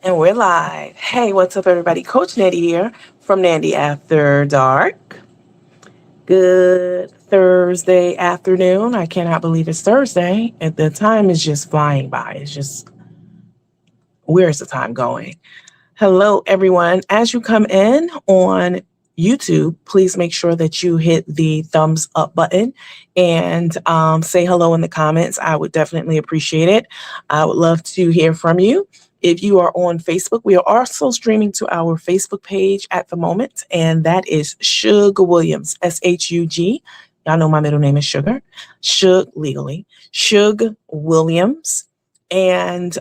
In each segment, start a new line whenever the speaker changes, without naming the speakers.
And we're live. Hey, what's up, everybody? Coach Nettie here from Nandy After Dark. Good Thursday afternoon. I cannot believe it's Thursday. And the time is just flying by. It's just, where's the time going? Hello, everyone. As you come in on YouTube, please make sure that you hit the thumbs up button and say hello in the comments. I would definitely appreciate it. I would love to hear from you. If you are on Facebook, we are also streaming to our Facebook page at the moment, and that is Shug Williams, Shug. Y'all know my middle name is Sugar. Shug legally. Shug Williams. And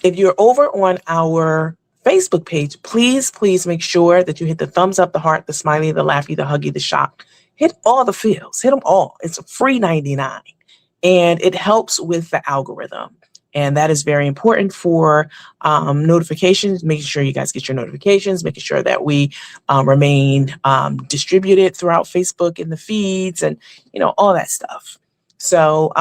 if you're over on our Facebook page, please make sure that you hit the thumbs up, the heart, the smiley, the laughy, the huggy, the shock. Hit all the feels. Hit them all. It's free 99. And it helps with the algorithm. And that is very important for notifications, making sure you guys get your notifications, making sure that we remain distributed throughout Facebook in the feeds and, all that stuff. So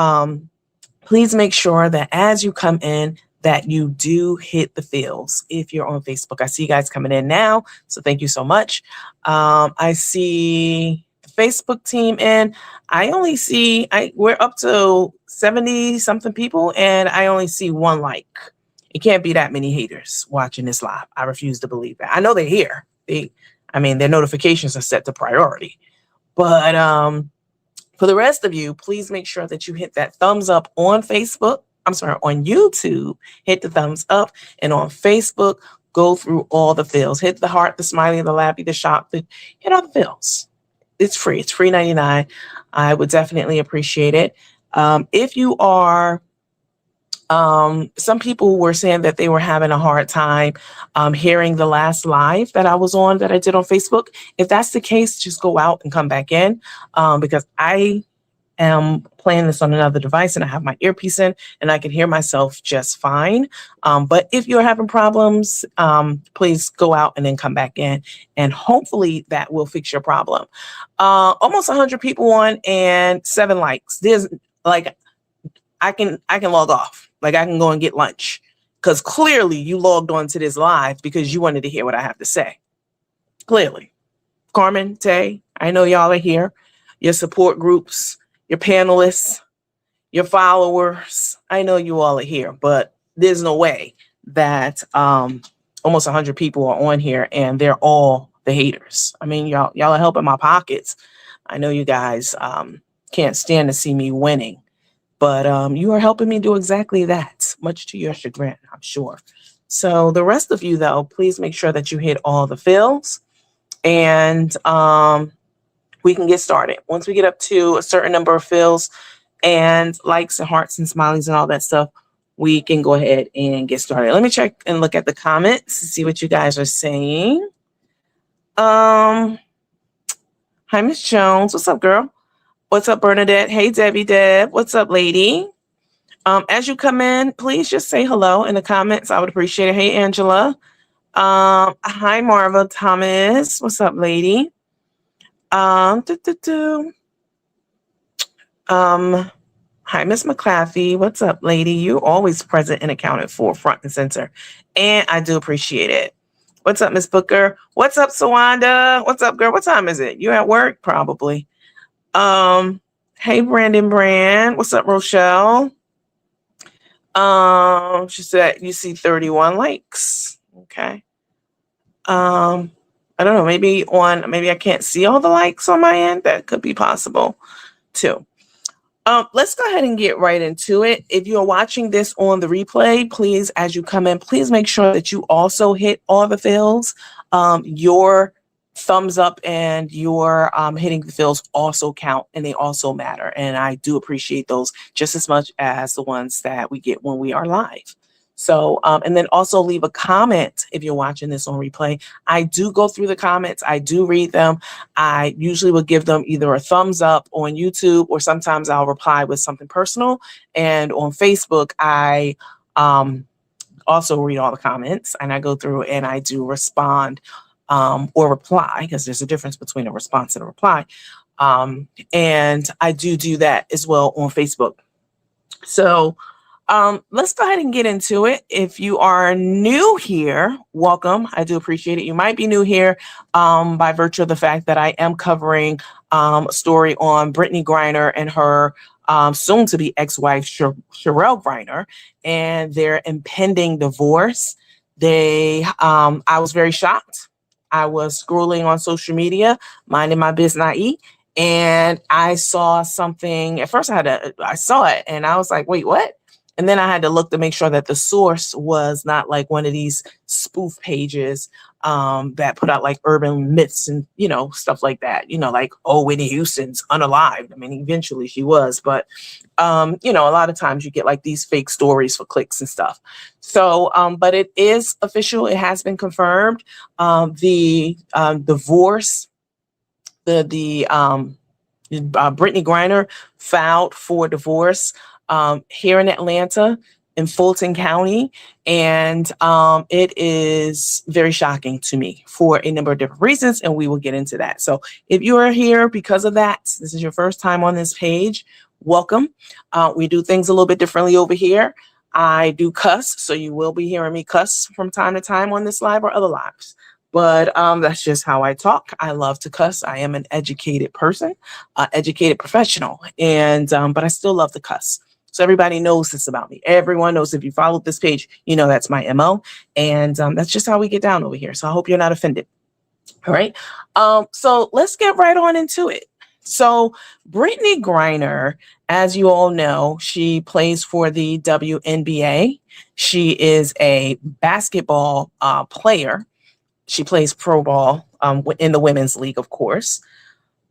please make sure that as you come in, that you do hit the feels if you're on Facebook. I see you guys coming in now, so thank you so much. I see the Facebook team in. I only see, we're up to 70 something people, and I only see one like. It can't be that many haters watching this live. I refuse to believe that. I know they're here. Their notifications are set to priority. But for the rest of you, please make sure that you hit that thumbs up on Facebook. On YouTube, hit the thumbs up, and on Facebook, go through all the feels. Hit the heart, the smiley, the lappy, the shock, hit all the feels. It's free. It's free 99. I would definitely appreciate it. If you are, some people were saying that they were having a hard time hearing the last live that I was on, that I did on Facebook. If that's the case, just go out and come back in, because I am playing this on another device and I have my earpiece in and I can hear myself just fine. But if you're having problems, please go out and then come back in, and hopefully that will fix your problem. Almost 100 people on and 7 likes. There's I can log off. I can go and get lunch, because clearly you logged on to this live because you wanted to hear what I have to say. Clearly. Carmen, Tay, I know y'all are here. Your support groups, your panelists, your followers, I know you all are here, but there's no way that almost 100 people are on here and they're all the haters. Y'all are helping my pockets. I know you guys can't stand to see me winning, but you are helping me do exactly that, much to your chagrin, I'm sure. So the rest of you, though, please make sure that you hit all the fills, and we can get started. Once we get up to a certain number of fills and likes and hearts and smileys and all that stuff, we can go ahead and get started. Let me check and look at the comments to see what you guys are saying. Hi, Miss Jones. What's up, girl? What's up, Bernadette? Hey, Debbie Deb. What's up, lady? As you come in, please just say hello in the comments. I would appreciate it. Hey, Angela. Hi, Marva Thomas. What's up, lady? Hi, Miss McClaffy. What's up, lady? You always present and accounted for, front and center, and I do appreciate it. What's up, Miss Booker? What's up, Sawanda? What's up, girl? What time is it? You at work? Probably. Hey, Brandon Brand. What's up, Rochelle? She said you see 31 likes. Okay. I don't know, maybe I can't see all the likes on my end. That could be possible too. Let's go ahead and get right into it. If you're watching this on the replay, please, as you come in, please make sure that you also hit all the fills. Your thumbs up and your hitting the fills also count, and they also matter. And I do appreciate those just as much as the ones that we get when we are live. So, and then also leave a comment if you're watching this on replay. I do go through the comments. I do read them. I usually will give them either a thumbs up on YouTube, or sometimes I'll reply with something personal. And on Facebook, I also read all the comments, and I go through and I do respond or reply, because there's a difference between a response and a reply. And I do that as well on Facebook. So Let's go ahead and get into it. If you are new here, welcome. I do appreciate it. You might be new here by virtue of the fact that I am covering a story on Brittney Griner and her soon-to-be ex-wife, Cherelle Griner, and their impending divorce. I was very shocked. I was scrolling on social media, minding my business, and I saw something. At first, I saw it, and I was like, "Wait, what?" And then I had to look to make sure that the source was not like one of these spoof pages that put out like urban myths and, stuff like that. Like, oh, Whitney Houston's unalived. I mean, eventually she was, but, a lot of times you get like these fake stories for clicks and stuff. So, but it is official. It has been confirmed. The divorce, the Brittney Griner filed for divorce here in Atlanta, in Fulton County, and it is very shocking to me for a number of different reasons, and we will get into that. So if you are here because of that, this is your first time on this page, welcome. We do things a little bit differently over here. I do cuss, so you will be hearing me cuss from time to time on this live or other lives. But that's just how I talk. I love to cuss. I am an educated person, educated professional, and but I still love to cuss. So everybody knows this about me. Everyone knows if you followed this page, that's my MO. And that's just how we get down over here. So I hope you're not offended. All right. So let's get right on into it. So Brittney Griner, as you all know, she plays for the WNBA. She is a basketball player. She plays pro ball in the women's league, of course.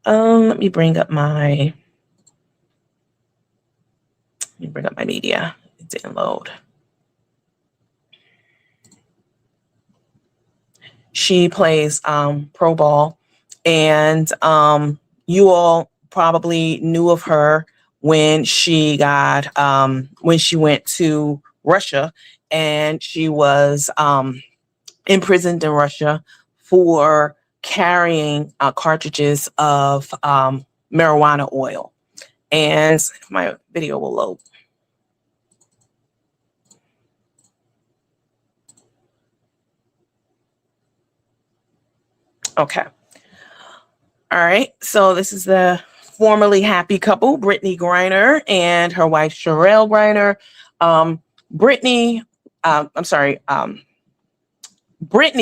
Let me bring up my media. It didn't load. She plays pro ball, and you all probably knew of her when she went to Russia, and she was imprisoned in Russia for carrying cartridges of marijuana oil. And my video will load. Okay. All right. So this is the formerly happy couple, Brittney Griner and her wife, Cherelle Griner. Brittney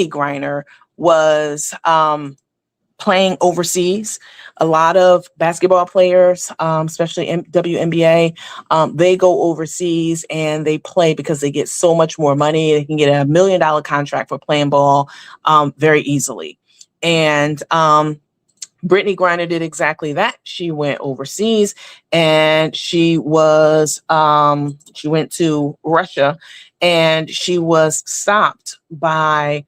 Griner was playing overseas. A lot of basketball players, especially in WNBA, they go overseas and they play because they get so much more money. They can get $1 million contract for playing ball very easily. And Brittney Griner did exactly that. She went overseas and she went to Russia, and she was stopped in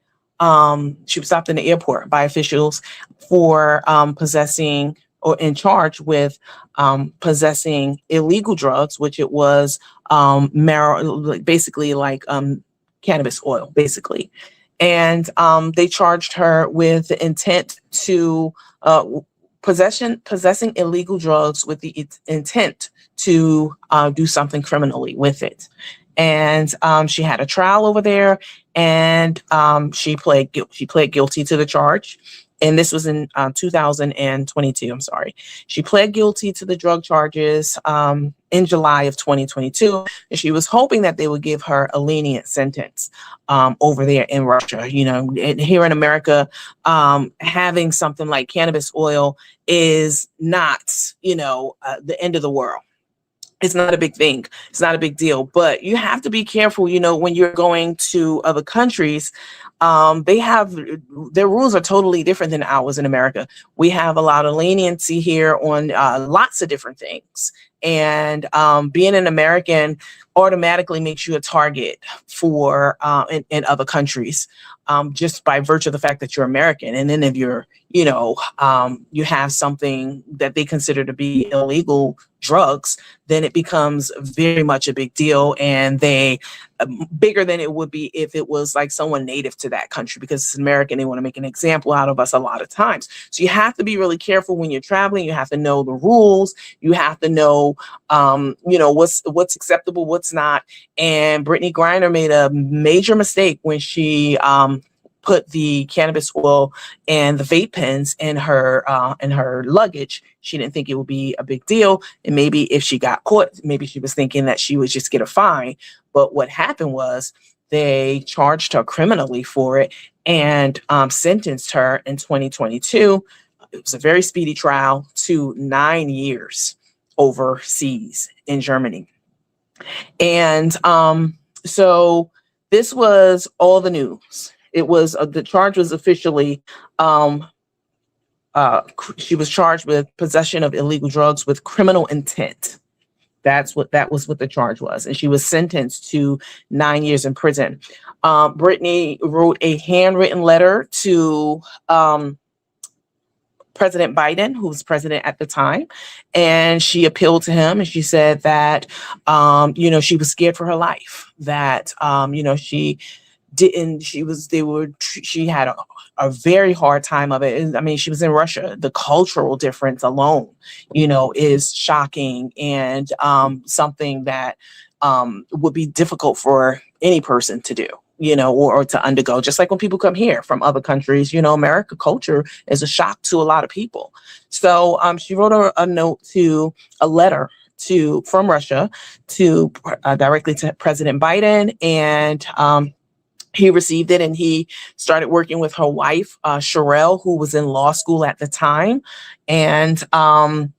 the airport by officials for possessing or in charge with possessing illegal drugs, which it was basically like cannabis oil, basically. And they charged her with the intent to possessing illegal drugs with the intent to do something criminally with it. And she had a trial over there, and she pled guilty to the charge. And this was in 2022. I'm sorry. She pled guilty to the drug charges in July of 2022. And she was hoping that they would give her a lenient sentence over there in Russia. Here in America, having something like cannabis oil is not, the end of the world. It's not a big thing. It's not a big deal, but you have to be careful, when you're going to other countries. Their rules are totally different than ours in America. We have a lot of leniency here on lots of different things. And being an American automatically makes you a target for in other countries, just by virtue of the fact that you're American. And then if you're, you have something that they consider to be illegal drugs, then it becomes very much a big deal, and they bigger than it would be if it was like someone native to that country, because it's American. They want to make an example out of us a lot of times. So you have to be really careful when you're traveling. You have to know the rules. You have to know, what's acceptable, what's it's not. And Brittney Griner made a major mistake when she put the cannabis oil and the vape pens in her luggage. She didn't think it would be a big deal. And maybe if she got caught, maybe she was thinking that she would just get a fine. But what happened was they charged her criminally for it and sentenced her in 2022. It was a very speedy trial to 9 years overseas in Germany. And so this was all the news. It was the charge was officially she was charged with possession of illegal drugs with criminal intent. That was what the charge was, and she was sentenced to 9 years in prison. Brittney wrote a handwritten letter to President Biden, who was president at the time, and she appealed to him, and she said that she was scared for her life, that she didn't, she had a very hard time of it. I mean, she was in Russia. The cultural difference alone, is shocking and something that would be difficult for any person to do, or to undergo. Just like when people come here from other countries, America culture is a shock to a lot of people. So she wrote a letter from Russia to directly to President Biden, and he received it, and he started working with her wife, Cherelle, who was in law school at the time. And President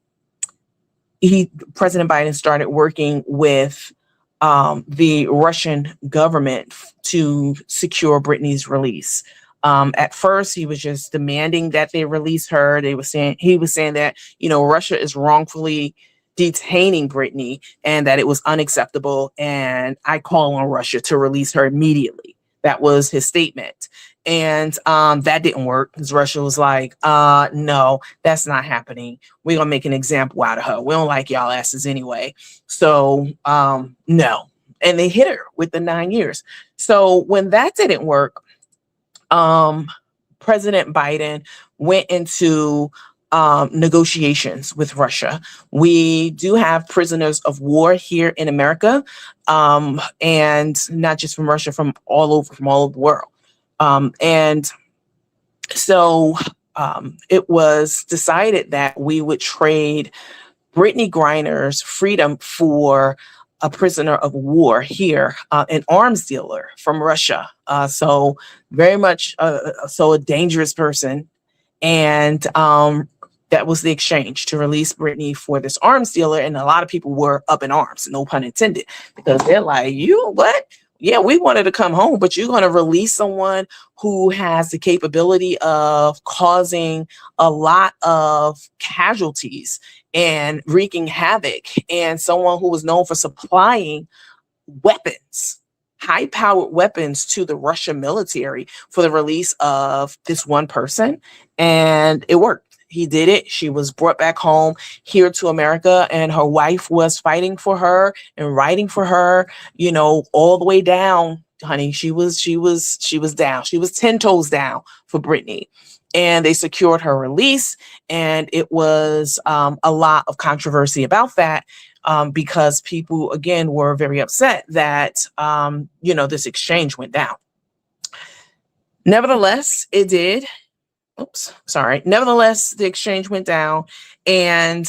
Biden started working with the Russian government to secure Brittney's release. At first, he was just demanding that they release her. He was saying that, Russia is wrongfully detaining Brittney and that it was unacceptable. And I call on Russia to release her immediately. That was his statement. And that didn't work because Russia was like, no, that's not happening. We're going to make an example out of her. We don't like y'all asses anyway. So no. And they hit her with the 9 years. So when that didn't work, President Biden went into negotiations with Russia. We do have prisoners of war here in America, and not just from Russia, from all over the world. And so it was decided that we would trade Brittney Griner's freedom for a prisoner of war here, an arms dealer from Russia. So very much so a dangerous person. And that was the exchange, to release Brittney for this arms dealer. And a lot of people were up in arms, no pun intended, because they're like, you what? Yeah, we wanted to come home, but you're going to release someone who has the capability of causing a lot of casualties and wreaking havoc, and someone who was known for supplying weapons, high-powered weapons to the Russian military, for the release of this one person. And it worked. He did it. She was brought back home here to America, and her wife was fighting for her and writing for her, all the way down, honey. She was down. She was 10 toes down for Brittney. And they secured her release. And it was a lot of controversy about that, because people, again, were very upset that, this exchange went down. Nevertheless, it did. Nevertheless, the exchange went down, and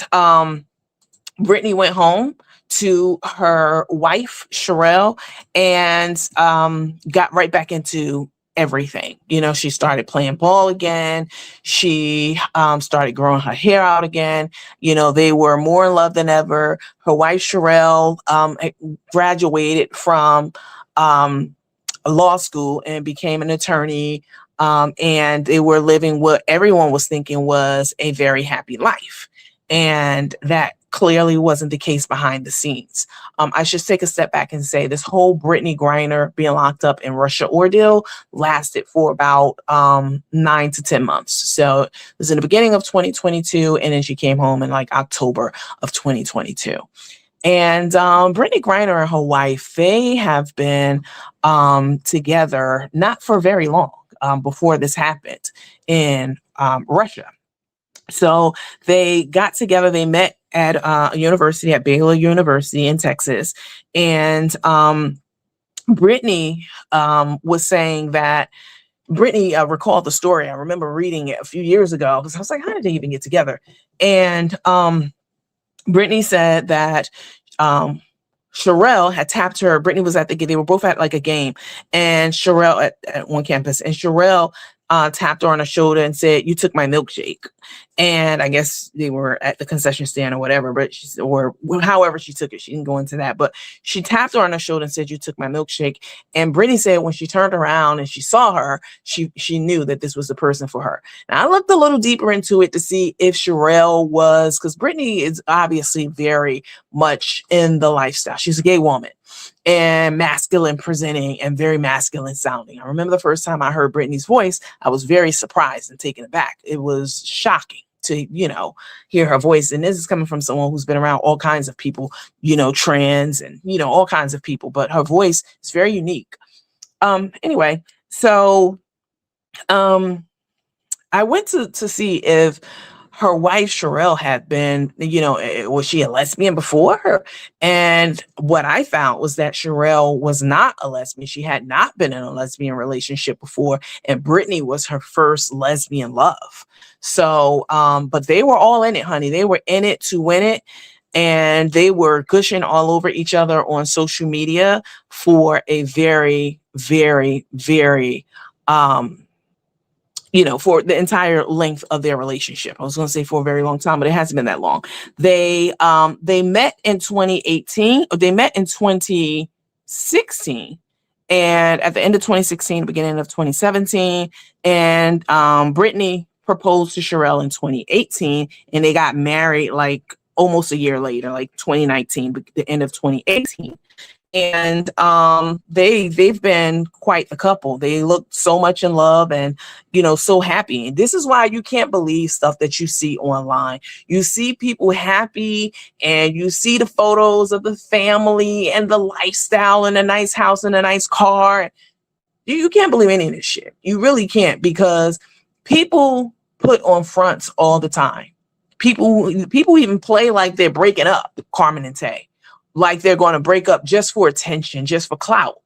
Brittney went home to her wife, Cherelle, and got right back into everything. She started playing ball again. She started growing her hair out again. They were more in love than ever. Her wife, Cherelle, graduated from law school and became an attorney. And they were living what everyone was thinking was a very happy life. And that clearly wasn't the case behind the scenes. I should take a step back and say this whole Brittney Griner being locked up in Russia ordeal lasted for about 9 to 10 months. So it was in the beginning of 2022, and then she came home in like October of 2022. And Brittney Griner and her wife, they have been together not for very long. Before this happened in Russia. So they got together, they met at a university, at Baylor University in Texas. And Brittney was saying that Brittney recalled the story. I remember reading it a few years ago because I was like, how did they even get together? And Brittney said that Cherelle had tapped her. Brittney was at the game. They were both at like a game, and Cherelle at one campus, and Cherelle tapped her on the shoulder and said, "You took my milkshake." And I guess they were at the concession stand or whatever, but or however she took it. She didn't go into that, but she tapped her on the shoulder and said, "You took my milkshake." And Brittney said when she turned around and she saw her, she knew that this was the person for her. Now I looked a little deeper into it to see if Cherelle was, because Brittney is obviously very much in the lifestyle. She's a gay woman and masculine presenting and very masculine sounding. I remember the first time I heard Brittney's voice, I was very surprised and taken aback. It was shocking to, hear her voice. And this is coming from someone who's been around all kinds of people, trans and, all kinds of people, but her voice is very unique. Anyway, so I went to see if her wife Cherelle had been, was she a lesbian before her? And what I found was that Cherelle was not a lesbian. She had not been in a lesbian relationship before, and Brittney was her first lesbian love. So, but they were all in it, honey. They were in it to win it. And they were gushing all over each other on social media for a very, very, very, for the entire length of their relationship. I was going to say for a very long time, but it hasn't been that long. They met in 2018, or they met in 2016. And at the end of 2016, beginning of 2017, and Brittney proposed to Cherelle in 2018, and they got married like almost a year later, like 2019, the end of 2018. And they've been quite the couple. They look so much in love and, so happy. And this is why you can't believe stuff that you see online. You see people happy and you see the photos of the family and the lifestyle and a nice house and a nice car. You can't believe any of this shit. You really can't, because people put on fronts all the time. People even play like they're breaking up, Carmen and Tay. Like they're going to break up just for attention, just for clout.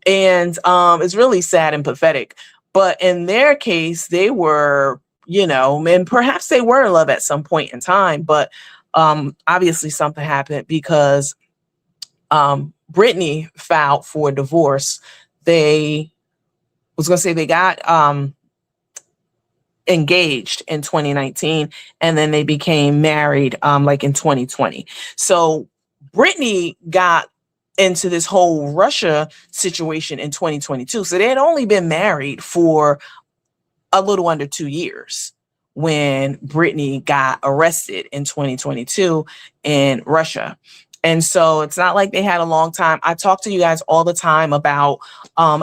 And it's really sad and pathetic. But in their case, they were, and perhaps they were in love at some point in time. But obviously something happened because Brittney filed for divorce. They got engaged in 2019, and then they became married like in 2020. So Brittney got into this whole Russia situation in 2022. So they had only been married for a little under 2 years when Brittney got arrested in 2022 in Russia. And so it's not like they had a long time. I talk to you guys all the time about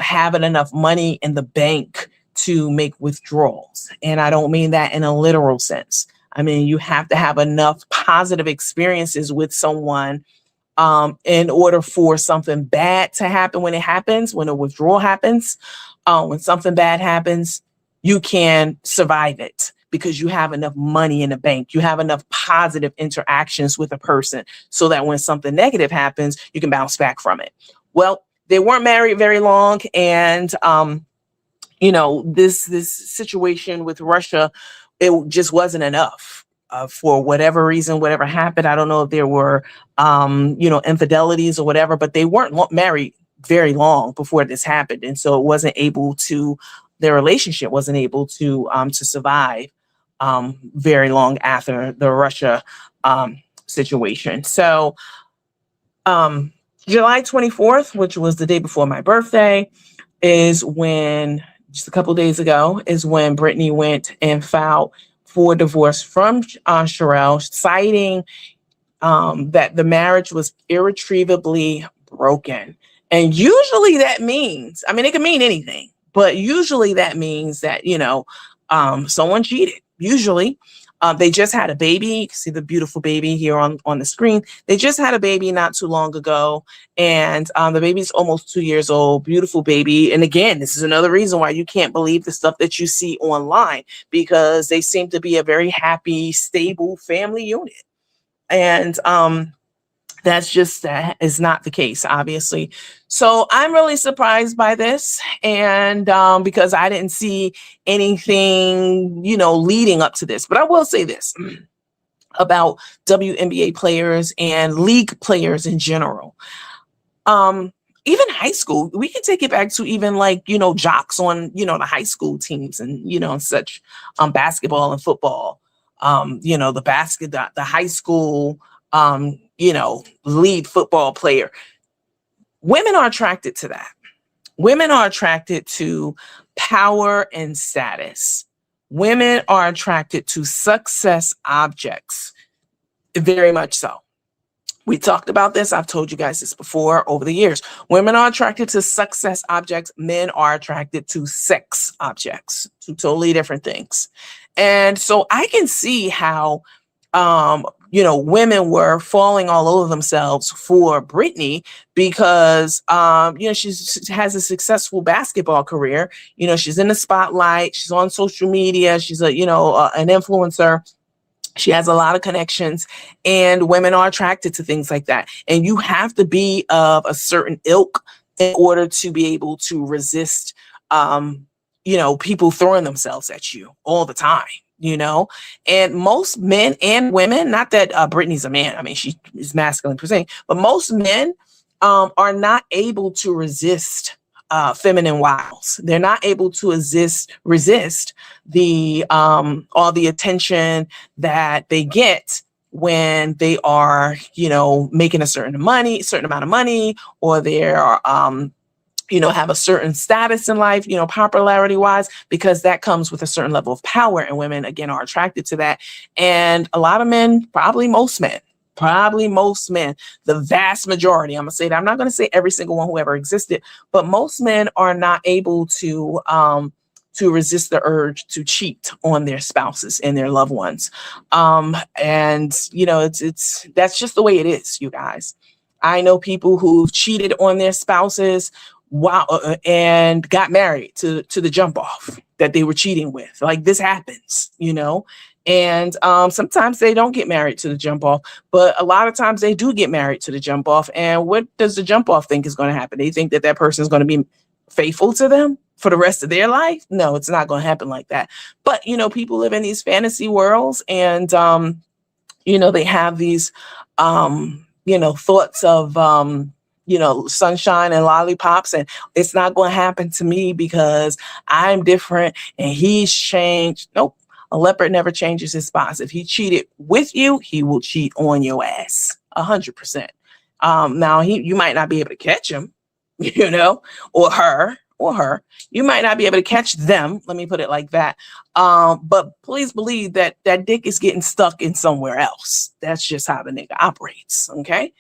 having enough money in the bank to make withdrawals. And I don't mean that in a literal sense. I mean, you have to have enough positive experiences with someone in order for something bad to happen. When it happens, when a withdrawal happens, when something bad happens, you can survive it because you have enough money in the bank. You have enough positive interactions with a person so that when something negative happens, you can bounce back from it. Well, they weren't married very long. And, this situation with Russia, it just wasn't enough. For whatever reason, whatever happened. I don't know if there were, infidelities or whatever, but they weren't married very long before this happened. And so their relationship wasn't able to survive very long after the Russia situation. So July 24th, which was the day before my birthday, is when, just a couple days ago, is when Brittney went and filed for divorce from Cherelle, citing that the marriage was irretrievably broken. And usually that means, it can mean anything, but usually that means that, someone cheated. Usually they just had a baby. You can see the beautiful baby here on the screen. They just had a baby not too long ago. And the baby's almost 2 years old, beautiful baby. And again, this is another reason why you can't believe the stuff that you see online, because they seem to be a very happy, stable family unit. And that is not the case, obviously. So I'm really surprised by this. And because I didn't see anything, leading up to this. But I will say this about WNBA players and league players in general. Even high school, we can take it back to even jocks on, the high school teams and, and such, basketball and football, the high school, lead football player. Women are attracted to that. Women are attracted to power and status. Women are attracted to success objects, very much so. We talked about this. I've told you guys this before over the years. Women are attracted to success objects. Men are attracted to sex objects, two totally different things. And so I can see how, women were falling all over themselves for Brittney because, she has a successful basketball career. She's in the spotlight. She's on social media. She's an influencer. She has a lot of connections, and women are attracted to things like that. And you have to be of a certain ilk in order to be able to resist, people throwing themselves at you all the time, and most men and women, not that Brittney's a man. I mean, she is masculine presenting, but most men are not able to resist feminine wiles. They're not able to resist the all the attention that they get when they are, making a certain amount of money, or they're have a certain status in life, popularity wise, because that comes with a certain level of power, and women again are attracted to that. And a lot of men, probably most men, the vast majority, I'm gonna say that, I'm not gonna say every single one who ever existed, but most men are not able to resist the urge to cheat on their spouses and their loved ones. And it's that's just the way it is, you guys. I know people who've cheated on their spouses and got married to the jump off that they were cheating with. Like, this happens, and sometimes they don't get married to the jump off, but a lot of times they do get married to the jump off. And what does the jump off think is going to happen? They think that person is going to be faithful to them for the rest of their life. No, it's not going to happen like that. But, people live in these fantasy worlds, and, they have these, thoughts of, sunshine and lollipops, and it's not going to happen to me because I'm different and he's changed. Nope. A leopard never changes his spots. If he cheated with you, he will cheat on your ass 100%. Now you might not be able to catch him, or her. You might not be able to catch them. Let me put it like that. But please believe that dick is getting stuck in somewhere else. That's just how the nigga operates. Okay.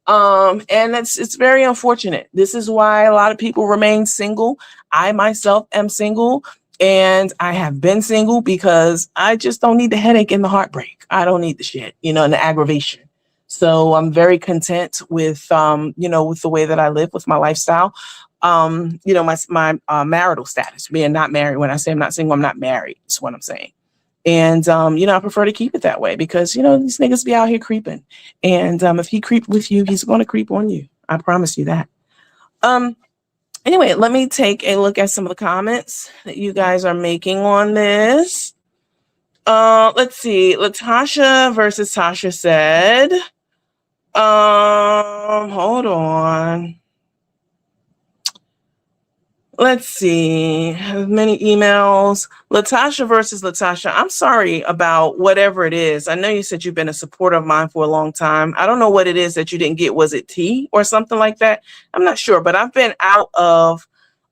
And it's very unfortunate. This is why a lot of people remain single. I myself am single, and I have been single because I just don't need the headache and the heartbreak. I don't need the shit, and the aggravation. So I'm very content with, with the way that I live, with my lifestyle. My marital status, being not married. When I say I'm not single, I'm not married. That's what I'm saying. And, I prefer to keep it that way because, these niggas be out here creeping. And if he creep with you, he's going to creep on you. I promise you that. Anyway, let me take a look at some of the comments that you guys are making on this. Let's see. Latasha versus Tasha said, hold on. Let's see. Many emails. Latasha versus Latasha. I'm sorry about whatever it is. I know you said you've been a supporter of mine for a long time. I don't know what it is that you didn't get. Was it tea or something like that? I'm not sure, but I've been out of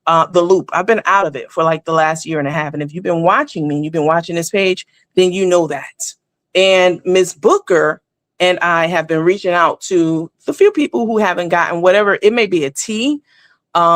the loop. I've been out of it for like the last year and a half. And if you've been watching me, you've been watching this page, then you know that. And Ms. Booker and I have been reaching out to the few people who haven't gotten whatever. It may be a tea.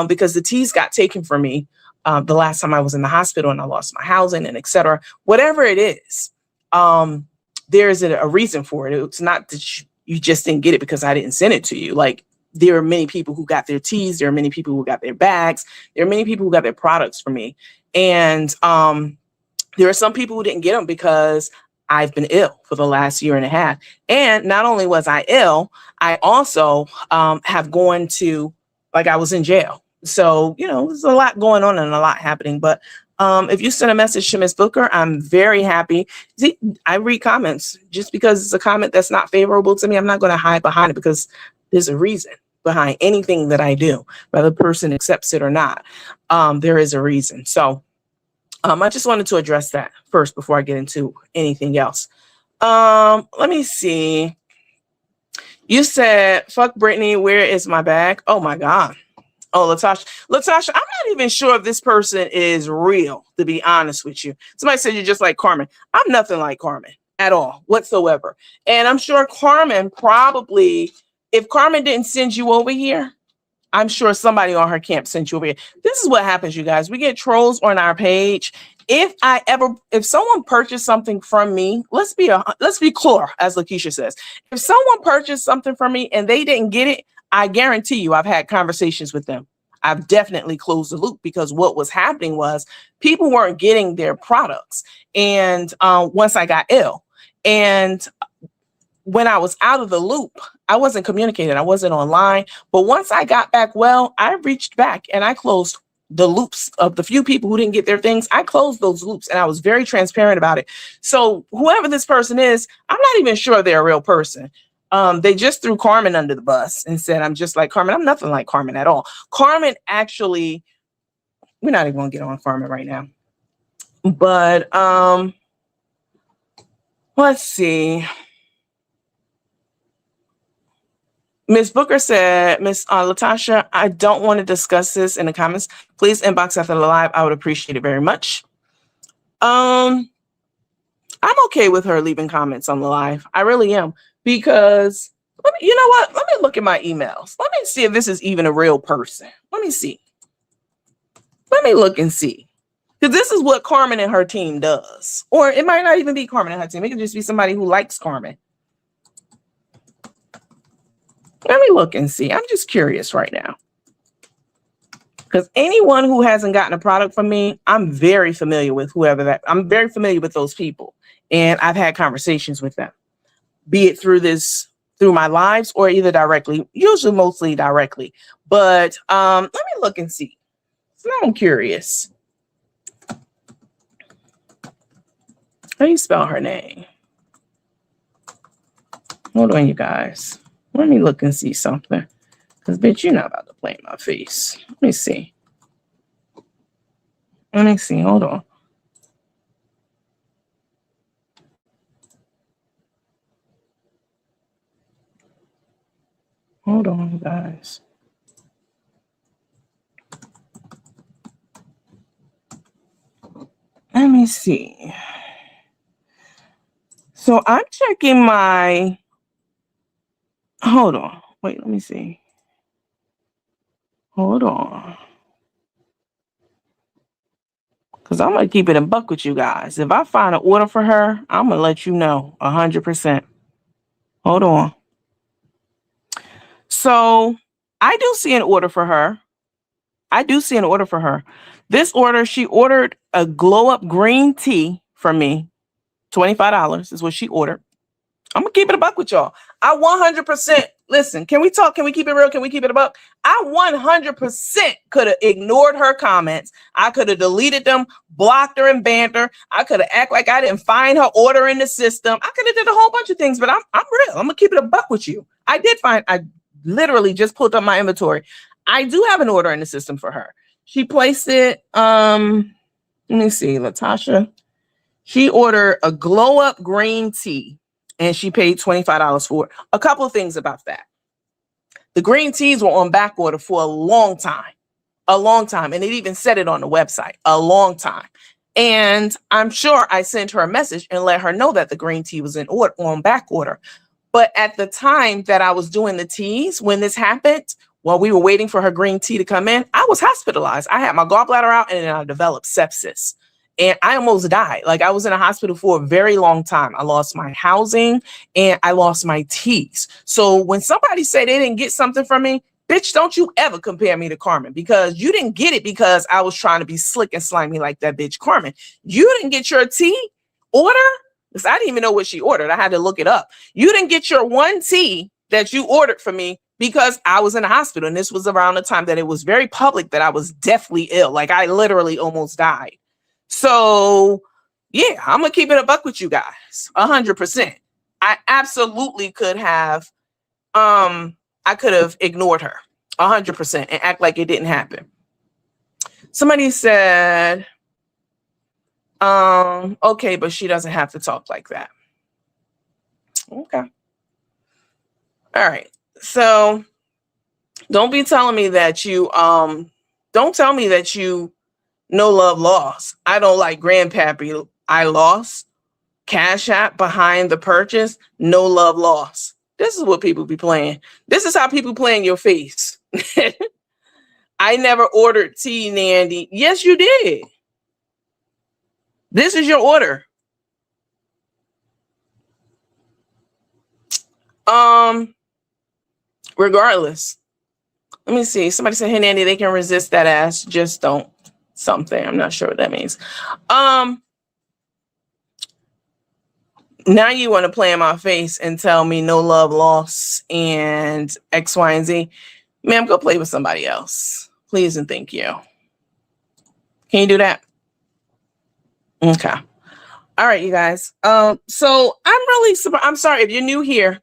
Because the teas got taken from me the last time I was in the hospital and I lost my housing and etc. Whatever it is, there is a reason for it. It's not that you just didn't get it because I didn't send it to you. Like, there are many people who got their teas. There are many people who got their bags. There are many people who got their products from me. And there are some people who didn't get them because I've been ill for the last year and a half. And not only was I ill, I also have gone to, like, I was in jail. So, there's a lot going on and a lot happening. But if you send a message to Miss Booker, I'm very happy. See, I read comments. Just because it's a comment that's not favorable to me, I'm not going to hide behind it, because there's a reason behind anything that I do, whether the person accepts it or not. There is a reason. So I just wanted to address that first before I get into anything else. Let me see. You said, fuck Brittney, where is my bag? Oh my God. Oh, Latasha, I'm not even sure if this person is real, to be honest with you. Somebody said you're just like Carmen. I'm nothing like Carmen at all, whatsoever. And I'm sure Carmen probably, if Carmen didn't send you over here, I'm sure somebody on her camp sent you over here. This is what happens, you guys. We get trolls on our page. If someone purchased something from me, let's be clear, as Lakeisha says. If someone purchased something from me and they didn't get it, I guarantee you I've had conversations with them. I've definitely closed the loop, because what was happening was people weren't getting their products. And once I got ill, and when I was out of the loop, I wasn't communicating. I wasn't online. But once I got back well, I reached back and I closed the loops of the few people who didn't get their things. I closed those loops and I was very transparent about it. So whoever this person is, I'm not even sure they're a real person. They just threw Carmen under the bus and said, I'm just like Carmen. I'm nothing like Carmen at all. Carmen actually, we're not even going to get on Carmen right now. But let's see. Ms. Booker said, Miss Latasha, I don't want to discuss this in the comments. Please inbox after the live. I would appreciate it very much. I'm okay with her leaving comments on the live. I really am, because you know what? Let me look at my emails. Let me see if this is even a real person. Let me see. Let me look and see. Because this is what Carmen and her team does. Or it might not even be Carmen and her team. It could just be somebody who likes Carmen. Let me look and see. I'm just curious right now. Because anyone who hasn't gotten a product from me, I'm very familiar with I'm very familiar with those people. And I've had conversations with them, be it through my lives or either directly, usually mostly directly. But let me look and see. So now I'm curious. How do you spell her name? Hold on, you guys. Let me look and see something. Because, bitch, you're not about to play in my face. Let me see. Hold on. Hold on, guys. Let me see. So I'm checking my... Hold on. Wait, let me see. Hold on. Because I'm going to keep it a buck with you guys. If I find an order for her, I'm going to let you know 100%. Hold on. So I do see an order for her. This order, she ordered a glow up green tea from me. $25 is what she ordered. I'm going to keep it a buck with y'all. I 100%, listen, can we talk? Can we keep it real? Can we keep it a buck? I 100% could have ignored her comments. I could have deleted them, blocked her and banned her. I could have acted like I didn't find her order in the system. I could have did a whole bunch of things, but I'm real. I'm going to keep it a buck with you. I literally just pulled up my inventory. I do have an order in the system for her. She placed it, let me see, Latasha. She ordered a glow up green tea. And she paid $25 for it. A couple of things about that. The green teas were on back order for a long time. And it even said it on the website, a long time. And I'm sure I sent her a message and let her know that the green tea was on back order. But at the time that I was doing the teas, when this happened, while we were waiting for her green tea to come in, I was hospitalized. I had my gallbladder out and then I developed sepsis. And I almost died. Like, I was in a hospital for a very long time. I lost my housing and I lost my teeth. So when somebody say they didn't get something from me, bitch, don't you ever compare me to Carmen, because you didn't get it because I was trying to be slick and slimy like that bitch Carmen. You didn't get your tea order because I didn't even know what she ordered. I had to look it up. You didn't get your one tea that you ordered for me because I was in the hospital. And this was around the time that it was very public that I was deathly ill. Like I literally almost died. So yeah, I'm going to keep it a buck with you guys. 100%. I absolutely could have, I could have ignored her 100% and act like it didn't happen. Somebody said, okay, but she doesn't have to talk like that. Okay. All right. So don't be telling me that you, don't tell me that you no love lost. I don't like grandpappy. I lost. Cash App behind the purchase. No love lost. This is what people be playing. This is how people play in your face. I never ordered tea, Nandy. Yes, you did. This is your order. Regardless. Let me see. Somebody said, hey, Nandy, they can resist that ass. Just don't something. I'm not sure what that means. Now you want to play in my face and tell me no love lost and X, Y, and Z. Ma'am, go play with somebody else. Please and thank you. Can you do that? Okay. All right, you guys. So I'm sorry if you're new here.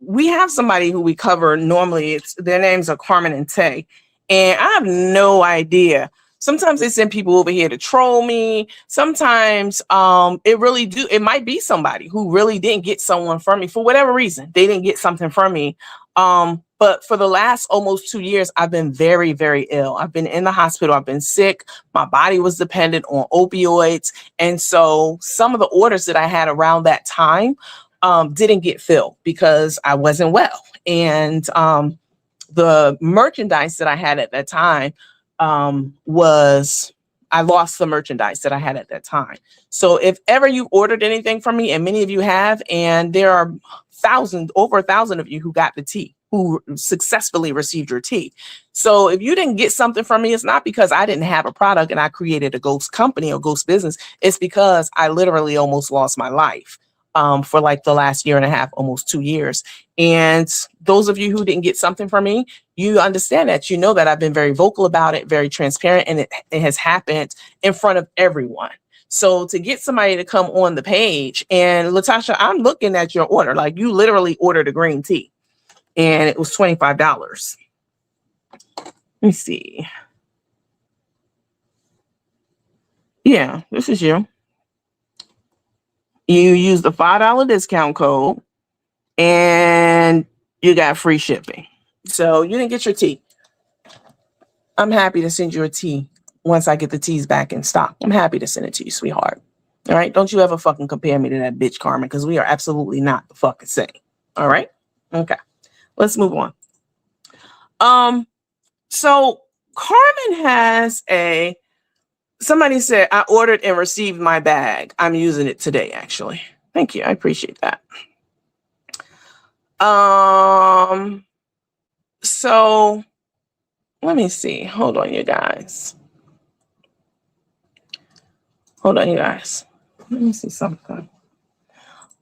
We have somebody who we cover normally. Their names are Carmen and Tay. And I have no idea. Sometimes they send people over here to troll me. Sometimes it might be somebody who really didn't get someone from me for whatever reason. They didn't get something from me. But for the last almost 2 years, I've been very, very ill. I've been in the hospital. I've been sick. My body was dependent on opioids. And so some of the orders that I had around that time didn't get filled because I wasn't well. And the merchandise that I had at that time I lost the merchandise that I had at that time. So if ever you ordered anything from me, and many of you have, and there are over 1,000 of you who got the tea, who successfully received your tea. So if you didn't get something from me, it's not because I didn't have a product and I created a ghost company or ghost business. It's because I literally almost lost my life for like the last year and a half, almost 2 years. And those of you who didn't get something from me, you understand that, you know that I've been very vocal about it, very transparent, and it has happened in front of everyone. So to get somebody to come on the page, and Latasha, I'm looking at your order, like you literally ordered a green tea and it was $25. Let me see. Yeah, this is you. You use the $5 discount code and you got free shipping. So you didn't get your tea. I'm happy to send you a tea once I get the teas back in stock. I'm happy to send it to you, sweetheart. All right. Don't you ever fucking compare me to that bitch, Carmen, because we are absolutely not the fucking same. All right. Okay. Let's move on. So Carmen has somebody said, I ordered and received my bag. I'm using it today, actually. Thank you. I appreciate that. So let me see. Hold on, you guys. Let me see something.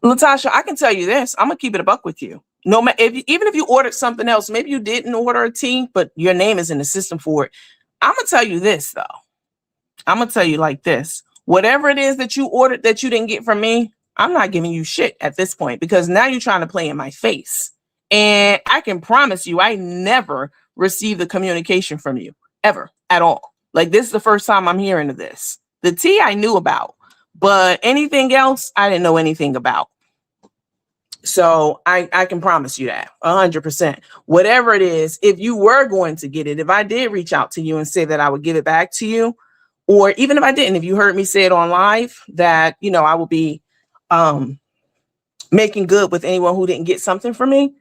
Latasha, I can tell you this. I'm gonna keep it a buck with you. No matter even if you ordered something else, maybe you didn't order a tea, but your name is in the system for it. I'm gonna tell you this though. I'm gonna tell you like this. Whatever it is that you ordered that you didn't get from me, I'm not giving you shit at this point because now you're trying to play in my face. And I can promise you, I never received the communication from you ever at all. Like this is the first time I'm hearing of this. The tea I knew about, but anything else I didn't know anything about. So I can promise you that 100%. Whatever it is, if you were going to get it, if I did reach out to you and say that I would give it back to you, or even if I didn't, if you heard me say it on live, that, you know, I will be making good with anyone who didn't get something from me.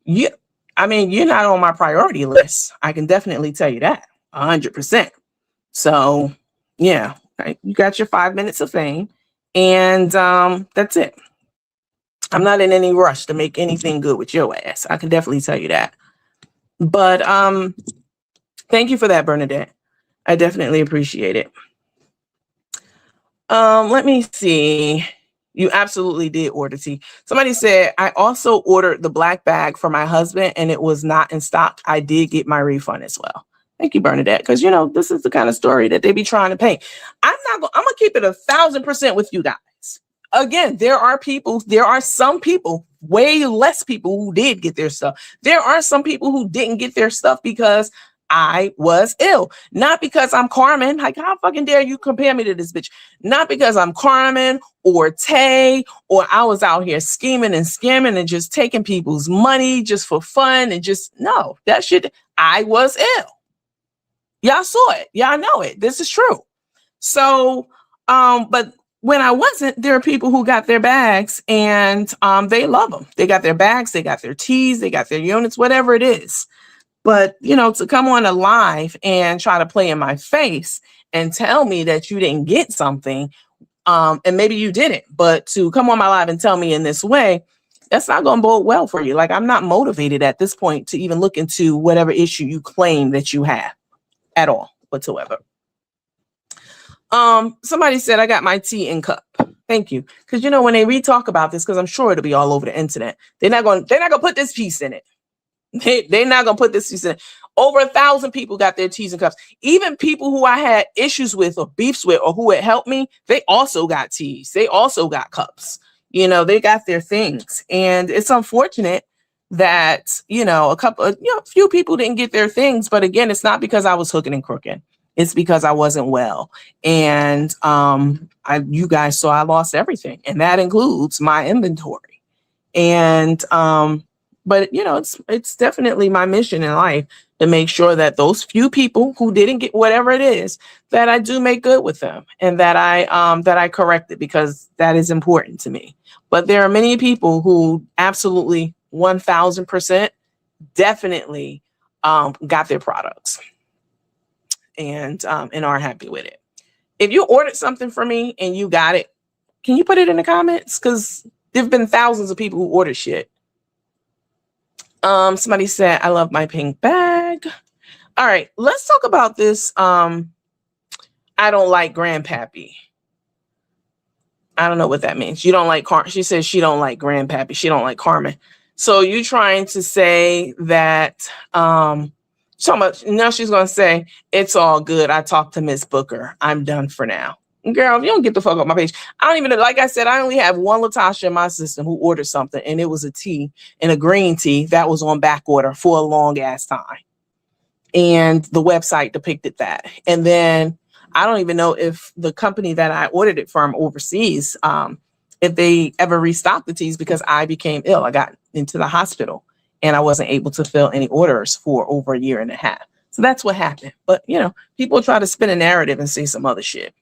You're not on my priority list. I can definitely tell you that 100%. So yeah, right. You got your 5 minutes of fame and that's it. I'm not in any rush to make anything good with your ass. I can definitely tell you that. But thank you for that, Bernadette. I definitely appreciate it. Let me see. You absolutely did order tea. Somebody said, I also ordered the black bag for my husband and it was not in stock. I did get my refund as well. Thank you, Bernadette. Because, you know, this is the kind of story that they be trying to paint. I'm going to keep it 1,000% with you guys. Again, there are some people, way less people who did get their stuff. There are some people who didn't get their stuff because I was ill, not because I'm Carmen. Like, how fucking dare you compare me to this bitch? Not because I'm Carmen or Tay, or I was out here scheming and scamming and just taking people's money just for fun and just, no, that shit. I was ill. Y'all saw it. Y'all know it. This is true. So, but when I wasn't, there are people who got their bags and they love them. They got their bags, they got their teas, they got their units, whatever it is. But, you know, to come on a live and try to play in my face and tell me that you didn't get something, and maybe you didn't, but to come on my live and tell me in this way, that's not going to bode well for you. Like, I'm not motivated at this point to even look into whatever issue you claim that you have at all whatsoever. Somebody said, I got my tea in cup. Thank you. Because, you know, when they re-talk about this, because I'm sure it'll be all over the internet, they're not going to put this piece in it. They're not going to put this piece in it. Over 1,000 people got their teas and cups. Even people who I had issues with or beefs with or who had helped me, they also got teas. They also got cups. You know, they got their things. And it's unfortunate that, you know, a few people didn't get their things. But again, it's not because I was hooking and crooking. It's because I wasn't well. And you guys saw I lost everything. And that includes my inventory. And but, you know, it's definitely my mission in life to make sure that those few people who didn't get whatever it is, that I do make good with them and that I correct it, because that is important to me. But there are many people who absolutely 1,000% definitely got their products and are happy with it. If you ordered something from me and you got it, can you put it in the comments? Because there've been thousands of people who ordered shit. Somebody said, I love my pink bag. All right, let's talk about this. I don't like grandpappy. I don't know what that means. You don't like Carmen. She says she don't like grandpappy. She don't like Carmen. So you trying to say that, so much. Now she's going to say, it's all good. I talked to Miss Booker. I'm done for now. Girl, if you don't get the fuck off my page. I don't even, like I said, I only have one Latasha in my system who ordered something, and it was a tea, and a green tea that was on back order for a long ass time. And the website depicted that. And then I don't even know if the company that I ordered it from overseas, if they ever restocked the teas, because I became ill. I got into the hospital and I wasn't able to fill any orders for over a year and a half. So that's what happened. But, you know, people try to spin a narrative and say some other shit.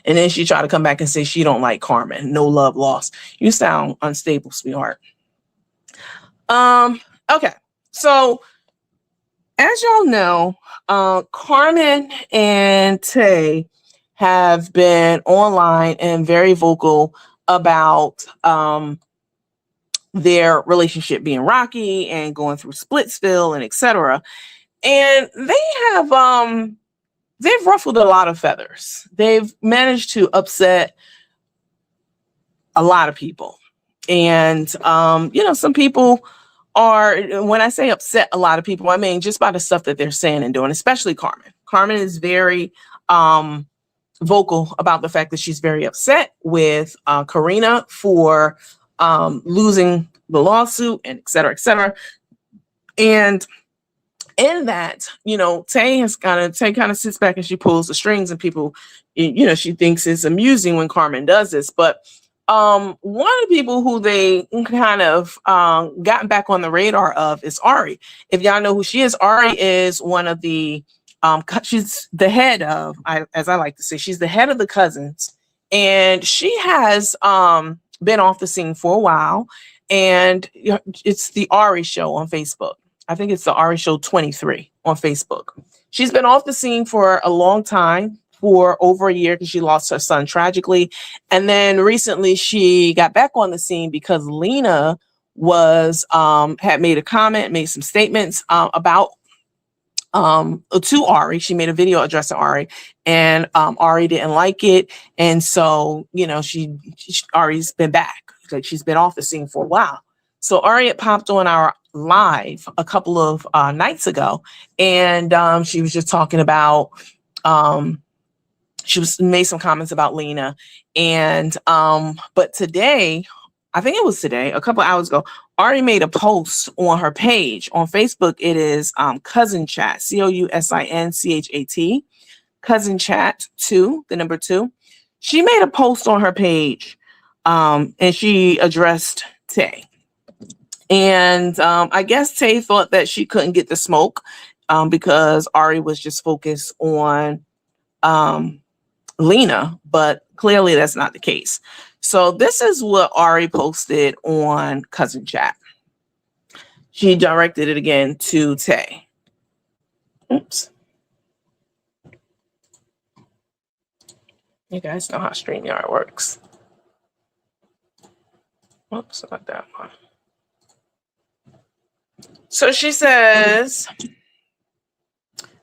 And then she tried to come back and say she don't like Carmen. No love lost. You sound unstable, sweetheart. Okay. So as y'all know, Carmen and Tay have been online and very vocal about their relationship being rocky and going through Splitsville and etc. And they have they've ruffled a lot of feathers. They've managed to upset a lot of people. And, you know, some people are, when I say upset a lot of people, I mean, just by the stuff that they're saying and doing, especially Carmen. Carmen is very vocal about the fact that she's very upset with Karina for losing the lawsuit and et cetera, et cetera. And in that, you know, Tay kind of sits back and she pulls the strings, and people, you know, she thinks it's amusing when Carmen does this. But one of the people who they kind of gotten back on the radar of is Ari. If y'all know who she is, Ari is one of the she's the head of, as I like to say, she's the head of the cousins, and she has been off the scene for a while. And it's the Ari Show on Facebook. I think it's the Ari Show 23 on Facebook. She's been off the scene for a long time, for over a year, because she lost her son tragically. And then recently she got back on the scene because Lena was had made a comment, made some statements about to Ari. She made a video addressing Ari, and Ari didn't like it, and so Ari's been back. Like, she's been off the scene for a while. So Ari had popped on our live a couple of nights ago, and she was just talking about she was made some comments about Lena, and but today, I think it was today, a couple of hours ago, Ari made a post on her page on Facebook. It is Cousin Chat, COUSINCHAT, Cousin Chat 2, the number 2. She made a post on her page, and she addressed Tay. And I guess Tay thought that she couldn't get the smoke because Ari was just focused on Lena, but clearly that's not the case. So this is what Ari posted on Cousin Chat. She directed it again to Tay. Oops. You guys know how StreamYard works. Oops, not that one. So she says,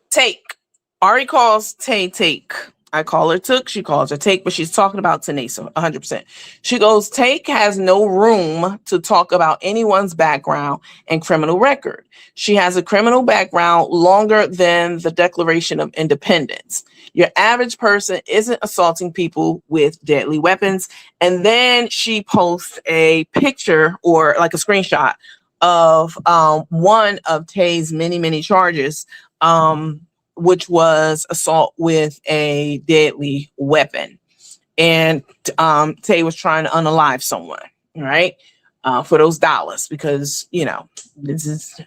take. Ari calls Tay take. I call her Took. She calls her Take, but she's talking about Tanaesa 100%. She goes, Take has no room to talk about anyone's background and criminal record. She has a criminal background longer than the Declaration of Independence. Your average person isn't assaulting people with deadly weapons. And then she posts a picture or like a screenshot of one of Tay's many charges, which was assault with a deadly weapon. And Tay was trying to unalive someone, right? For those dollars, because, this is,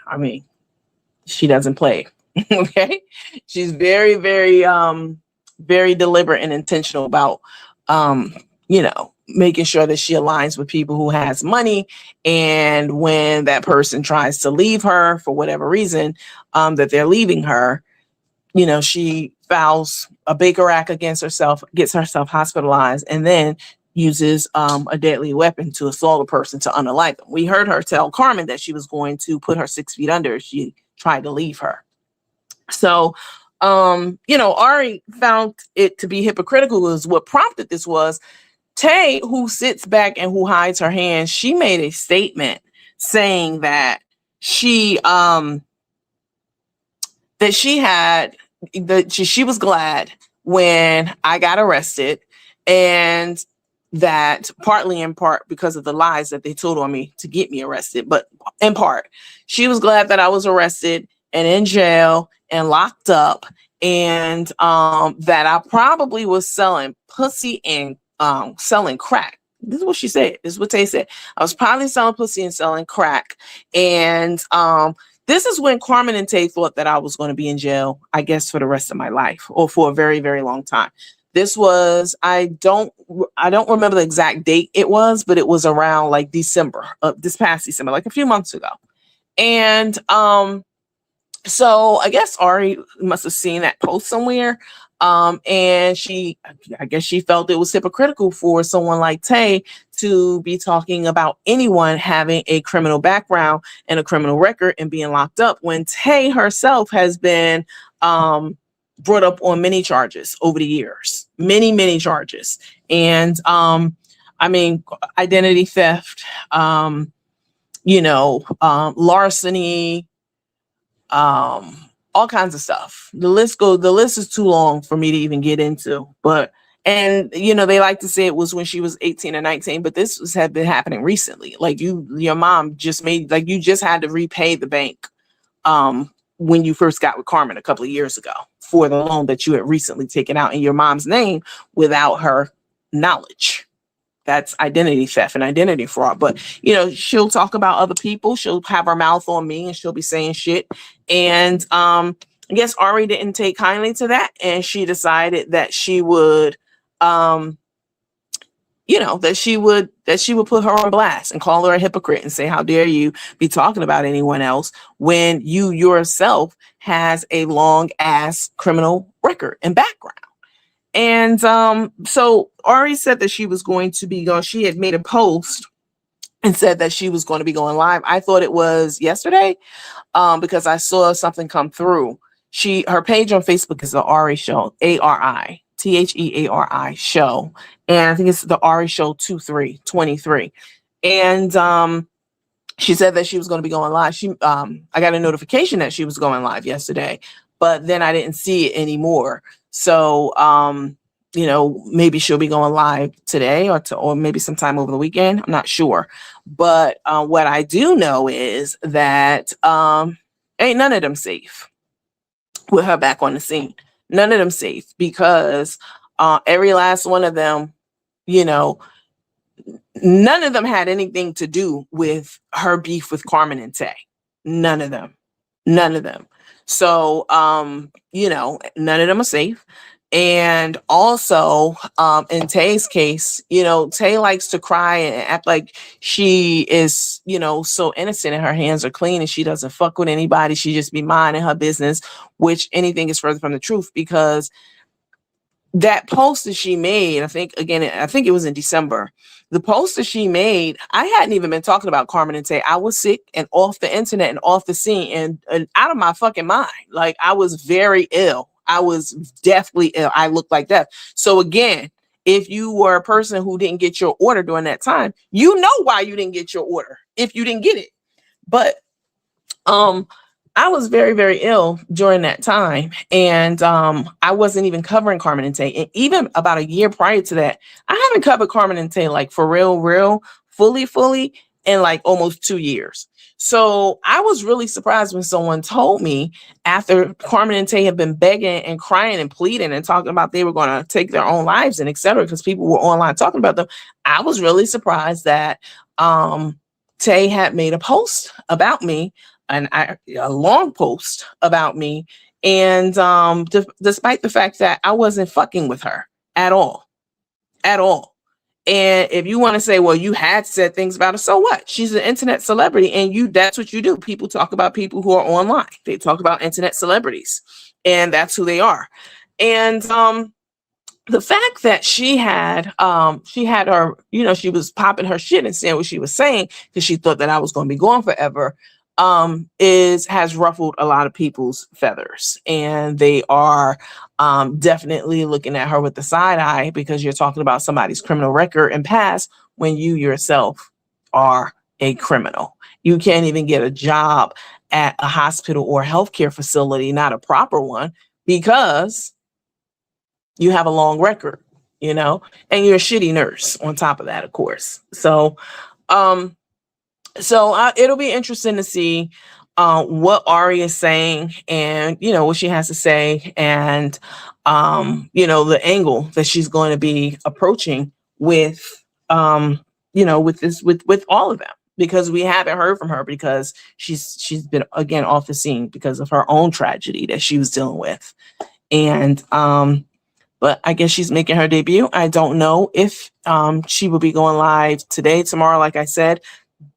she doesn't play. Okay. She's very, very, very deliberate and intentional about, making sure that she aligns with people who has money. And when that person tries to leave her for whatever reason, that they're leaving her, she files a Baker Act against herself, gets herself hospitalized, and then uses a deadly weapon to assault a person to unalive them. We heard her tell Carmen that she was going to put her 6 feet under if she tried to leave her. So, Ari found it to be hypocritical. Is what prompted this was Tay, who sits back and who hides her hands. She made a statement saying that she was glad when I got arrested, and that partly in part because of the lies that they told on me to get me arrested, but in part, she was glad that I was arrested and in jail and locked up, and that I probably was selling pussy and selling crack. This is what she said. This is what Tay said. I was probably selling pussy and selling crack. And this is when Carmen and Tay thought that I was going to be in jail, I guess, for the rest of my life or for a very, very long time. This was, I don't remember the exact date it was, but it was around like December, this past December, like a few months ago. And so I guess Ari must have seen that post somewhere. And I guess she felt it was hypocritical for someone like Tay to be talking about anyone having a criminal background and a criminal record and being locked up when Tay herself has been brought up on many charges over the years, many charges. And identity theft, larceny, all kinds of stuff. The list is too long for me to even get into, and they like to say it was when she was 18 or 19, but this had been happening recently. Like your mom just you just had to repay the bank when you first got with Carmen a couple of years ago for the loan that you had recently taken out in your mom's name without her knowledge. That's identity theft and identity fraud. But, she'll talk about other people. She'll have her mouth on me and she'll be saying shit. And I guess Ari didn't take kindly to that. And she decided that she would, that she would put her on blast and call her a hypocrite and say, how dare you be talking about anyone else when you yourself has a long ass criminal record and background. And so Ari said that she was going to be going, she had made a post and said that she was going to be going live. I thought it was yesterday because I saw something come through her page on Facebook is the Ari Show, ARI show. And I think it's the Ari Show 23. And she said that she was going to be going live. I got a notification that she was going live yesterday, but then I didn't see it anymore. So, maybe she'll be going live today or maybe sometime over the weekend. I'm not sure. But what I do know is that ain't none of them safe with her back on the scene. None of them safe because every last one of them, none of them had anything to do with her beef with Carmen and Tay. None of them. So, none of them are safe. And also, in Tay's case, Tay likes to cry and act like she is, so innocent and her hands are clean and she doesn't fuck with anybody. She just be minding her business, which anything is further from the truth, because that post that she made, I think it was in December. The post that she made, I hadn't even been talking about Carmen and Tay. I was sick and off the internet and off the scene and out of my fucking mind. Like, I was very ill. I was deathly ill. I looked like death. So again, if you were a person who didn't get your order during that time, you know why you didn't get your order if you didn't get it. But I was very, very ill during that time. And I wasn't even covering Carmen and Tay. And even about a year prior to that, I haven't covered Carmen and Tay like for real, fully in like almost 2 years. So I was really surprised when someone told me after Carmen and Tay had been begging and crying and pleading and talking about they were going to take their own lives and etc. because people were online talking about them. I was really surprised that Tay had made a post about me, a long post about me, and despite the fact that I wasn't fucking with her at all. And if you want to say, well, you had said things about her, so what? She's an internet celebrity, and that's what you do. People talk about people who are online. They talk about internet celebrities, and that's who they are. And the fact that she had her, she was popping her shit and saying what she was saying because she thought that I was going to be gone forever, has ruffled a lot of people's feathers, and they are definitely looking at her with the side eye because you're talking about somebody's criminal record and past when you yourself are a criminal. You can't even get a job at a hospital or healthcare facility, not a proper one, because you have a long record, and you're a shitty nurse on top of that, of course. So, it'll be interesting to see what Ari is saying and, what she has to say and, the angle that she's going to be approaching with, with all of them, because we haven't heard from her because she's been, again, off the scene because of her own tragedy that she was dealing with. And, but I guess she's making her debut. I don't know if she will be going live today, tomorrow, like I said.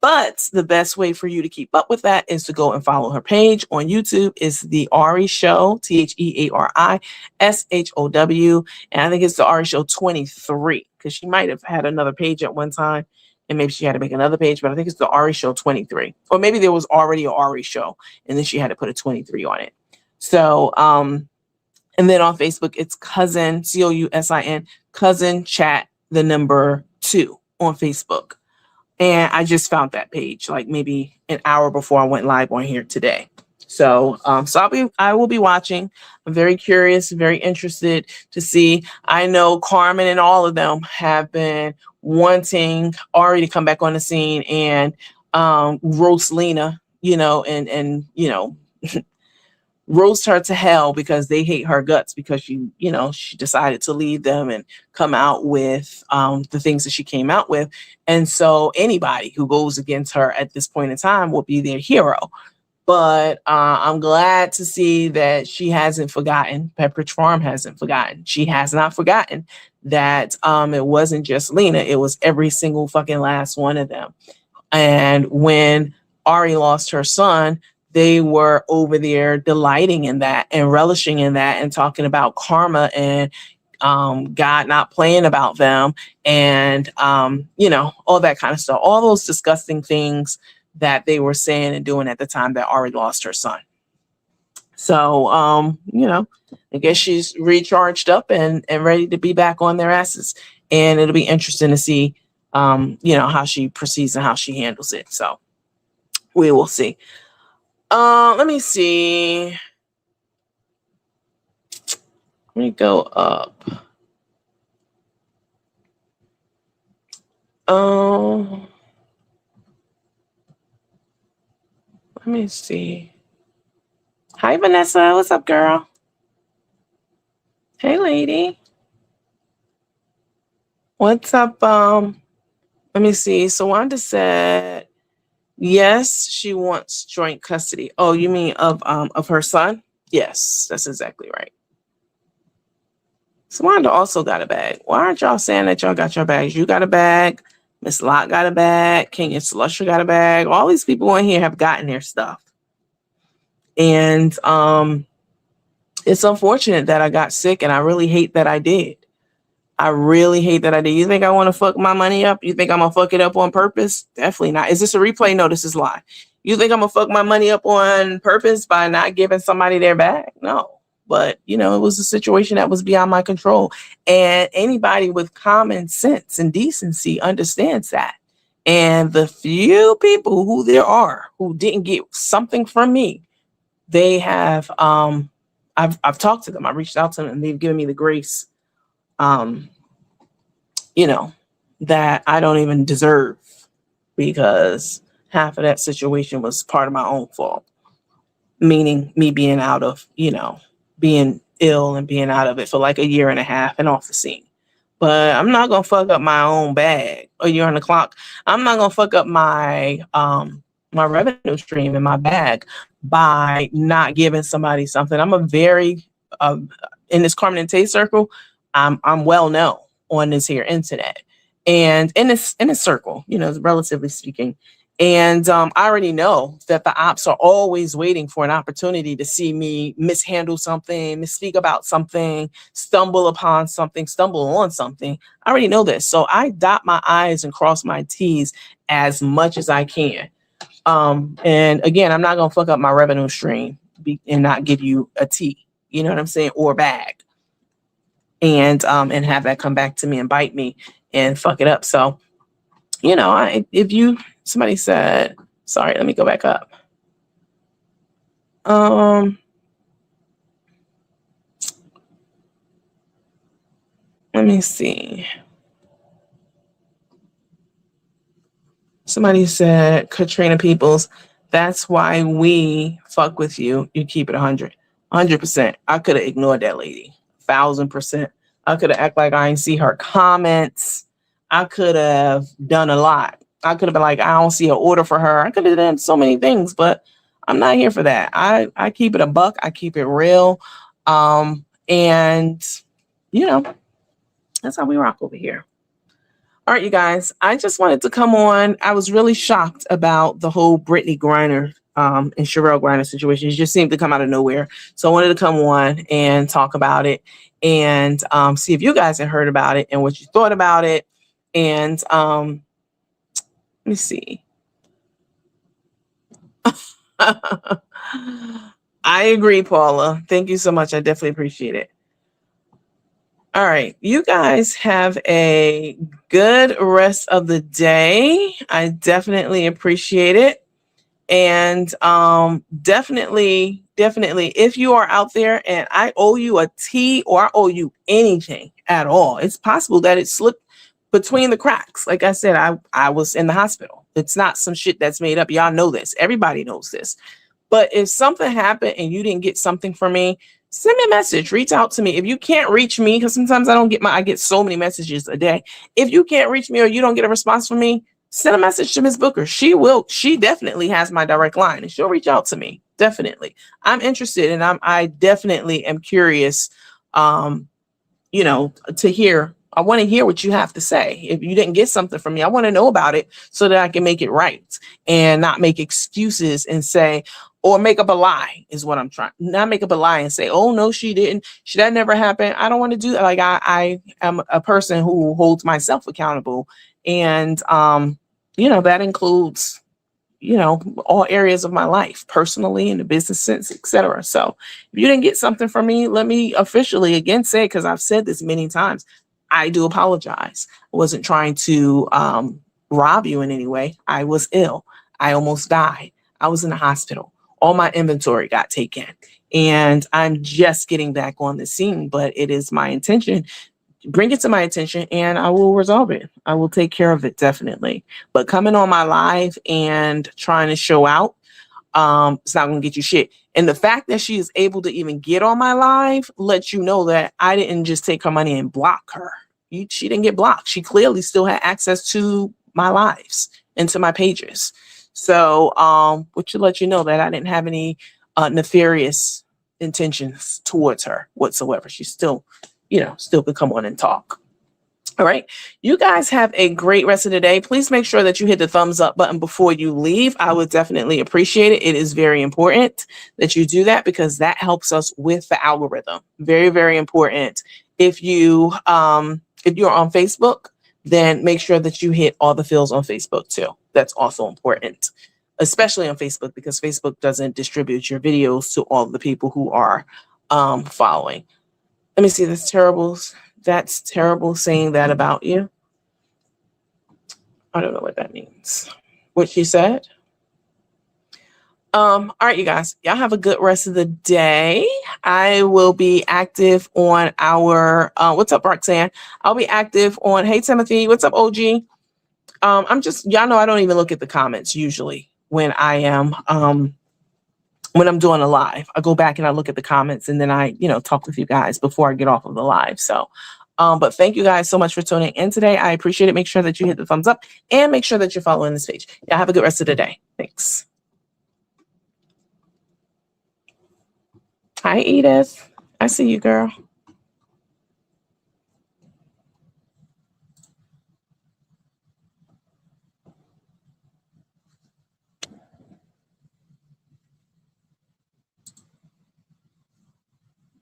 But the best way for you to keep up with that is to go and follow her page on YouTube. It's the Ari Show, TheAriShow. And I think it's the Ari Show 23 because she might have had another page at one time. And maybe she had to make another page, but I think it's the Ari Show 23. Or maybe there was already an Ari Show and then she had to put a 23 on it. So, and then on Facebook, it's Cousin, COUSIN, Cousin Chat, the number 2 on Facebook. And I just found that page like maybe an hour before I went live on here today. So, I will be watching. I'm very curious, very interested to see. I know Carmen and all of them have been wanting Ari to come back on the scene and roast Lena, and roast her to hell because they hate her guts because she decided to leave them and come out with the things that she came out with. And so anybody who goes against her at this point in time will be their hero. But I'm glad to see that she hasn't forgotten. Pepperidge Farm hasn't forgotten. She has not forgotten that it wasn't just Lena. It was every single fucking last one of them. And when Ari lost her son, they were over there delighting in that and relishing in that and talking about karma and God not playing about them and, all that kind of stuff. All those disgusting things that they were saying and doing at the time that Ari lost her son. So, I guess she's recharged up and ready to be back on their asses. And it'll be interesting to see, how she proceeds and how she handles it. So we will see. Let me see. Let me go up. Let me see. Hi, Vanessa. What's up, girl? Hey, lady. What's up? Let me see. So Wanda said, yes, she wants joint custody. Oh, you mean of her son? Yes, that's exactly right. So Wanda also got a bag. Why aren't y'all saying that y'all got your bags? You got a bag. Miss Locke got a bag. Kenya Slusher got a bag. All these people in here have gotten their stuff. And it's unfortunate that I got sick, and I really hate that I did. I really hate that I did. You think I want to fuck my money up? You think I'm going to fuck it up on purpose? Definitely not. Is this a replay? No, this is live. You think I'm going to fuck my money up on purpose by not giving somebody their bag? No. But, it was a situation that was beyond my control. And anybody with common sense and decency understands that. And the few people who there are who didn't get something from me, they have, I've talked to them. I reached out to them and they've given me the grace, that I don't even deserve, because half of that situation was part of my own fault. Meaning me being out of, being ill and being out of it for like a year and a half and off the scene. But I'm not going to fuck up my own bag. A year on the clock. I'm not going to fuck up my, my revenue stream in my bag by not giving somebody something. I'm a very, in this Carmen and Tay circle, I'm well known on this here internet and in this circle, relatively speaking. And I already know that the ops are always waiting for an opportunity to see me mishandle something, misspeak about something, stumble upon something, stumble on something. I already know this. So I dot my I's and cross my T's as much as I can. And again, I'm not going to fuck up my revenue stream and not give you a T, you know what I'm saying? Or bag. And have that come back to me and bite me and fuck it up. So, somebody said, sorry, let me go back up. Let me see. Somebody said, Katrina Peoples, that's why we fuck with you. You keep it 100%. I could have ignored that lady. 1,000%. I could have acted like I didn't see her comments. I could have done a lot. I could have been like, I don't see an order for her. I could have done so many things, but I'm not here for that. I keep it a buck. I keep it real. And that's how we rock over here. All right, you guys, I just wanted to come on. I was really shocked about the whole Brittney Griner and Cherelle Griner situation. It just seemed to come out of nowhere. So I wanted to come on and talk about it and see if you guys had heard about it and what you thought about it. And let me see. I agree, Paula. Thank you so much. I definitely appreciate it. All right. You guys have a good rest of the day. I definitely appreciate it. And definitely, if you are out there and I owe you a tea or I owe you anything at all, it's possible that it slipped between the cracks. Like I said, I was in the hospital. It's not some shit that's made up. Y'all know this. Everybody knows this. But if something happened and you didn't get something from me, send me a message, reach out to me. If you can't reach me, because sometimes I get so many messages a day. If you can't reach me or you don't get a response from me, send a message to Ms. Booker. She definitely has my direct line and she'll reach out to me. Definitely. I'm interested and I definitely am curious, to hear. I want to hear what you have to say. If you didn't get something from me, I want to know about it so that I can make it right and not make excuses and say, or make up a lie is what I'm trying. Not make up a lie and say, oh no, she didn't. That never happened. I don't want to do that. Like I am a person who holds myself accountable. And, that includes, all areas of my life, personally, in the business sense, etc. So if you didn't get something from me, let me officially again say, because I've said this many times, I do apologize. I wasn't trying to rob you in any way. I was ill. I almost died. I was in the hospital. All my inventory got taken. And I'm just getting back on the scene, but it is my intention. Bring it to my attention and I will resolve it. I will take care of it, definitely. But coming on my live and trying to show out, it's not going to get you shit. And the fact that she is able to even get on my live lets you know that I didn't just take her money and block her. She didn't get blocked. She clearly still had access to my lives and to my pages. So, which should let you know that I didn't have any nefarious intentions towards her whatsoever. She still could come on and talk. All right. You guys have a great rest of the day. Please make sure that you hit the thumbs up button before you leave. I would definitely appreciate it. It is very important that you do that because that helps us with the algorithm. Very, very important. If you're on Facebook, then make sure that you hit all the fills on Facebook too. That's also important, especially on Facebook, because Facebook doesn't distribute your videos to all the people who are following. Let me see. That's terrible saying that about you. I don't know what that means. What she said. All right, you guys. Y'all have a good rest of the day. I will be active on our what's up, Roxanne? I'll be active on Hey Timothy. What's up, OG? Y'all know I don't even look at the comments usually when I am when I'm doing a live. I go back and I look at the comments and then I, talk with you guys before I get off of the live. So but thank you guys so much for tuning in today. I appreciate it. Make sure that you hit the thumbs up and make sure that you're following this page. Yeah, have a good rest of the day. Thanks. Hi, Edith. I see you, girl.